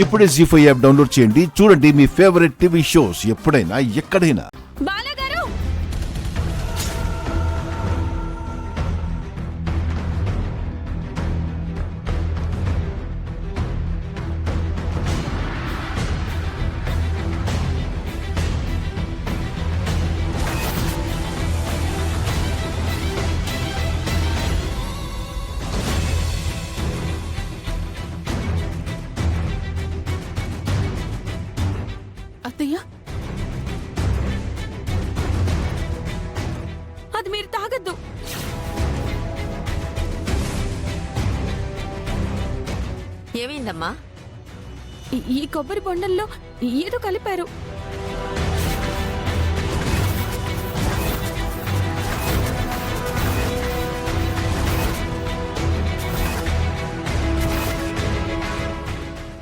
ఇప్పుడే జీ5 app download చేయండి. చూడండి మీ ఫేవరెట్ టీవీ షోస్ ఎప్పుడైనా ఎక్కడైనా. బాలగారు, అత్తయ్య, అది మీరు తాగద్దు. ఏమైందమ్మా? ఈ కొబ్బరి బొండంలో ఏదో కలిపారు.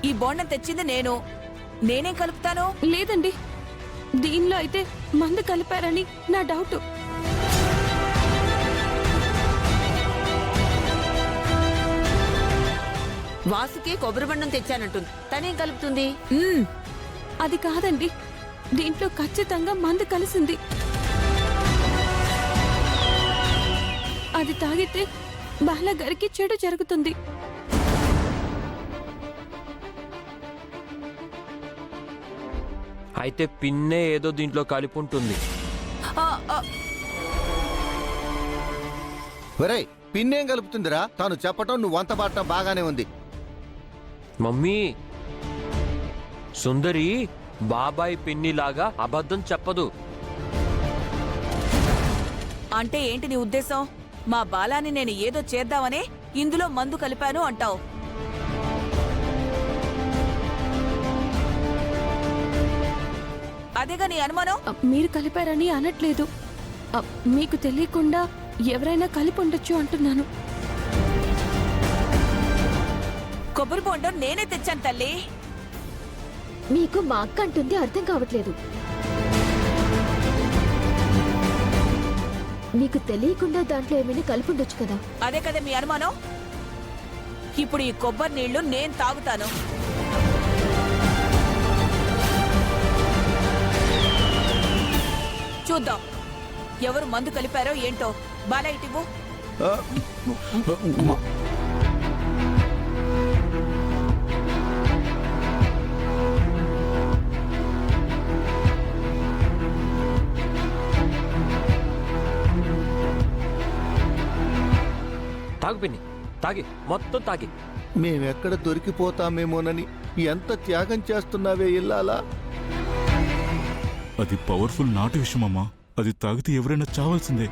ఈ బోండం తెచ్చింది నేనేం కలుపుతాను? లేదండి, దీనిలో అయితే మందు కలిపారని నా డౌట్. వాసుకి కొబ్బరి బండం తెచ్చానంటుంది, తనేం కలుపుతుంది? అది కాదండి, దీంట్లో ఖచ్చితంగా మందు కలిసింది. అది తాగితే బాలగారికి చెడు జరుగుతుంది. అయితే పిన్నే ఏదో దీంట్లో కలిపి ఉంటుంది. ఒరేయ్, పిన్నేం కలుపుతుందిరా? తాను చెప్పటం నువ్వు వంత పాడటం బాగానే ఉంది. మమ్మీ, సుందరి బాబాయ్ పిన్నిలాగా అబద్ధం చెప్పదు. అంటే ఏంటి నీ ఉద్దేశం? మా బాలాని నేను ఏదో చేద్దామనే ఇందులో మందు కలిపాను అంటావు? అదేగా నీ అనుమానం? మీరు కలిపారని అనట్లేదు. మీకు తెలియకుండా ఎవరైనా కలిపి ఉండొచ్చు అంటున్నాను. కొబ్బరి బొండం నేనే తెచ్చాను తల్లి. మీకు మా అక్క అంటుంది అర్థం కావట్లేదు. నీకు తెలియకుండా దాంట్లో ఏమైనా కలిపి ఉండొచ్చు కదా. అదే కదా మీ అనుమానం? ఇప్పుడు ఈ కొబ్బరి నీళ్లు నేను తాగుతాను. చూద్దాం ఎవరు మందు కలిపారో ఏంటో. బాలా ఇటివ్వు. తాగు పిన్ని, తాగి మొత్తం తాగి. మేమెక్కడ దొరికిపోతామేమోనని ఎంత త్యాగం చేస్తున్నావే ఇల్లాలా. అది పవర్ఫుల్ నాటు విషయమమ్మా. అది తాగితే ఎవరైనా చావాల్సిందే.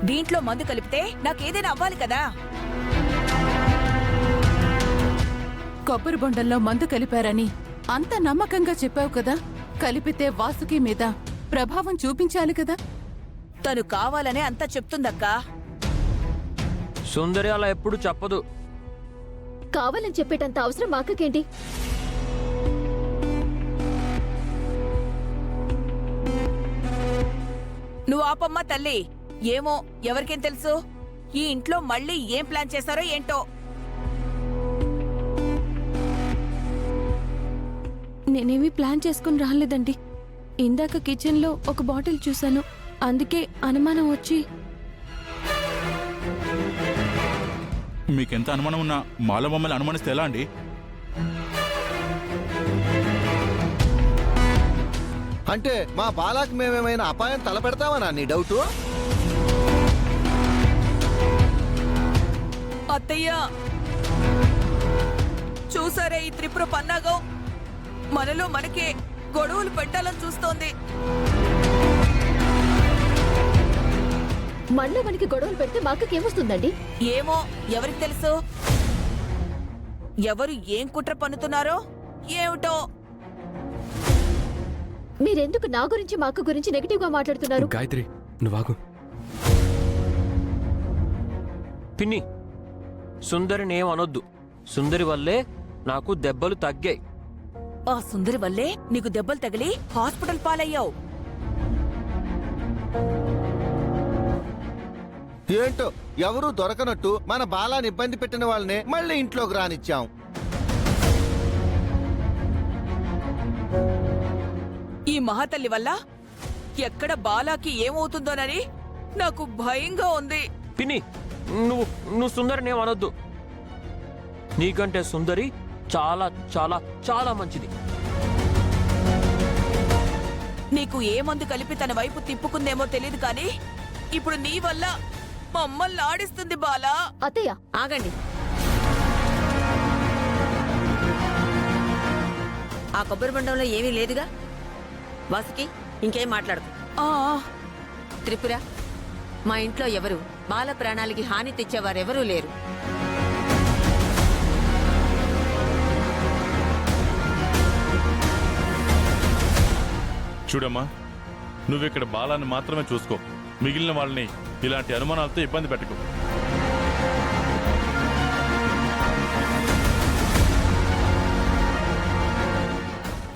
దీంట్లో మందు కలిపితే నాకేదైనా అవ్వాలి కదా. కొబ్బరి బొండంలో మందు కలిపారని అంత నమ్మకంగా చెప్పావు కదా. కలిపితే వాసుకి మీద ప్రభావం చూపించాలి కదా. తను కావాలనే అంతా చెప్తుందక్కా. సుందరి అలా ఎప్పుడు చెప్పదు. కావాలని చెప్పేటంత అవసరం మా అక్కకేంటి? నువ్వు ఆపమ్మా తల్లి. ఏమో, ఎవరికేం తెలుసు? ఈ ఇంట్లో మళ్ళీ ఏం ప్లాన్ చేశారో ఏంటో. నేనేమీ ప్లాన్ చేసుకుని రాలేదండి. ఇందాక కిచెన్లో ఒక బాటిల్ చూశాను, అందుకే అనుమానం వచ్చి. మీకెంత అనుమానం ఉన్నా మాలో మమ్మల్ని అనుమానిస్తే ఎలా అండి? అంటే మా బాలాకి మేమేమైనా అపాయం తలపెడతామనా నీ డౌటు? అత్తయ్య, చూసారే ఈ త్రిపుర పన్నాగం? మనలో మనకే గొడవలు పెట్టాలని చూస్తోంది. మనలో మనకి గొడవలు పెడితే మా అక్కకేమొస్తుందండి? ఏమో, ఎవరికి తెలుసు? ఎవరు ఏం కుట్ర పన్నుతున్నారో ఏమిటో. మీరెందుకు నా గురించి మా అక్క గురించి నెగిటివ్ గా మాట్లాడుతున్నారు? గాయత్రి, నువ్వాగు. పిన్ని, సుందరిని ఏమనొద్దు. సుందరి వల్లే నాకు దెబ్బలు తగ్గాయి. ఆ సుందరి వల్లే నీకు దెబ్బలు తగిలి హాస్పిటల్ పాలయ్యావు. ఏంటో ఎవరూ దొరకనట్టు మన బాలాని ఇబ్బంది పెట్టిన వాళ్ళనే మళ్ళీ ఇంట్లోకి రానిచ్చాం. ఈ మహాతల్లి వల్ల ఎక్కడ బాలాకి ఏమవుతుందోనని నాకు భయంగా ఉంది. పిన్ని, నువ్వు సుందరిని ఏమనొద్దు. నీకంటే సుందరి చాలా చాలా చాలా మంచిది. నీకు ఏ మందు కలిపి తన వైపు తిప్పుకుందేమో తెలియదు కానీ ఇప్పుడు నీ వల్ల మమ్మల్ని ఆడిస్తుంది బాలా. అత్తయ్య ఆగండి. ఆ కొబ్బరి బొండంలో ఏమీ లేదుగా. వాసుకి ఇంకేం మాట్లాడకు. ఆ త్రిపుర, మా ఇంట్లో ఎవరు బాల ప్రాణాలకి హాని తెచ్చేవారెవరూ లేరు. చూడమ్మా, నువ్విక్కడ బాలాన్ని మాత్రమే చూసుకో. మిగిలిన వాళ్ళని ఇలాంటి అనుమానాలతో ఇబ్బంది పెట్టకు.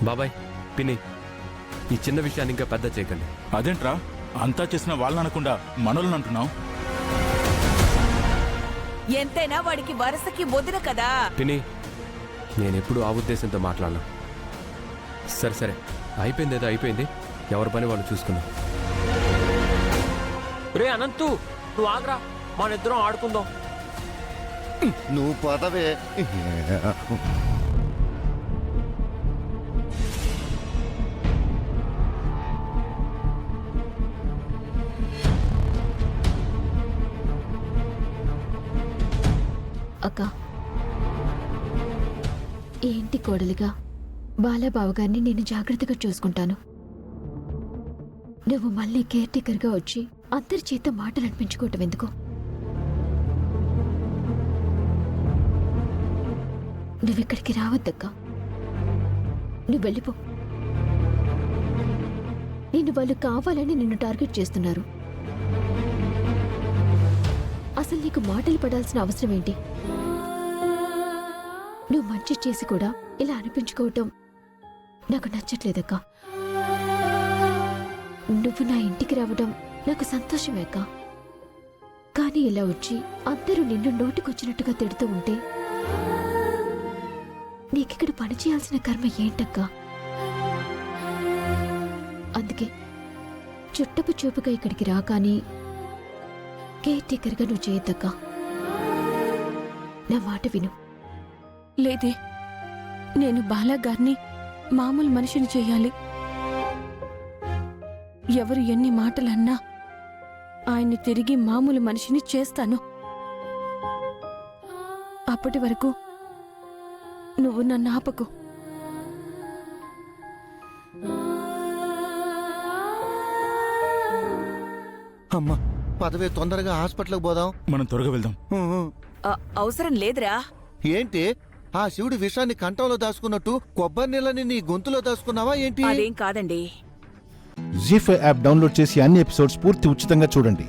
బాబాయ్, పిన్ని, ఈ చిన్న విషయాన్ని ఇంకా పెద్ద చేయకండి. అదేంట్రా అంతా చేసిన వాళ్ళని అనకుండా మనల్ని అంటున్నావు? ఎంతైనా వాడికి వరసకి వదిన కదా. పిన్ని, నేనెప్పుడు ఆ ఉద్దేశంతో మాట్లాడను. సరే సరే, అయిపోయింది ఏదో అయిపోయింది. ఎవరి పని వాళ్ళు చూసుకుందాం. రే అనంతు, నువ్వు ఆగ్రా, మనిద్దరం ఆడుకుందాం. నువ్వు పదవే. అక్క, ఈ ఇంటి కోడలిగా బాలబావగారిని నేను జాగ్రత్తగా చూసుకుంటాను. నువ్వు మళ్ళీ కేర్ టేకర్గా వచ్చి అందరి చేత మాటలు అనిపించుకోవటం ఎందుకు? నువ్విక్కడికి రావద్దక్క. నువ్వు వెళ్ళిపో. నిన్ను వాళ్ళు కావాలని నిన్ను టార్గెట్ చేస్తున్నారు. అసలు నీకు మాటలు పడాల్సిన అవసరం ఏంటి? నువ్వు మంచి చేసి కూడా ఇలా అనిపించుకోవటం నాకు నచ్చట్లేదక్క. నువ్వు నా ఇంటికి రావడం నాకు సంతోషమే అక్క. కానీ ఇలా వచ్చి అందరూ నిన్ను నోటికొచ్చినట్టుగా తిడుతూ ఉంటే నీకిక్కడ పని చేయాల్సిన కర్మ ఏంటక్క? అందుకే చుట్టపు చూపుగా ఇక్కడికి రా, కానీ కేర్ టేకర్గా నువ్వు చేయొద్దక్క. నా మాట విను. లేదే, నేను బాలాగారిని మామూలు మనిషిని చెయ్యాలి. ఎవరు ఎన్ని మాటలన్నా ఆయన్ని తిరిగి మామూలు మనిషిని చేస్తాను. అప్పటి వరకు నువ్వు నన్ను ఆపకు. అమ్మా పదవే, తొందరగా హాస్పిటల్కి పోదాం. మనం త్వరగా వెళ్దాం. అవసరం లేదురా. ఏంటి ఆ శివుడి విషాన్ని కంఠంలో దాచుకున్నట్టు కొబ్బరి నీళ్ళని నీ గొంతులో దాచుకున్నావా ఏంటి? అదేం కాదండి. జీ5 యాప్ డౌన్లోడ్ చేసి అన్ని ఎపిసోడ్స్ పూర్తి ఉచితంగా చూడండి.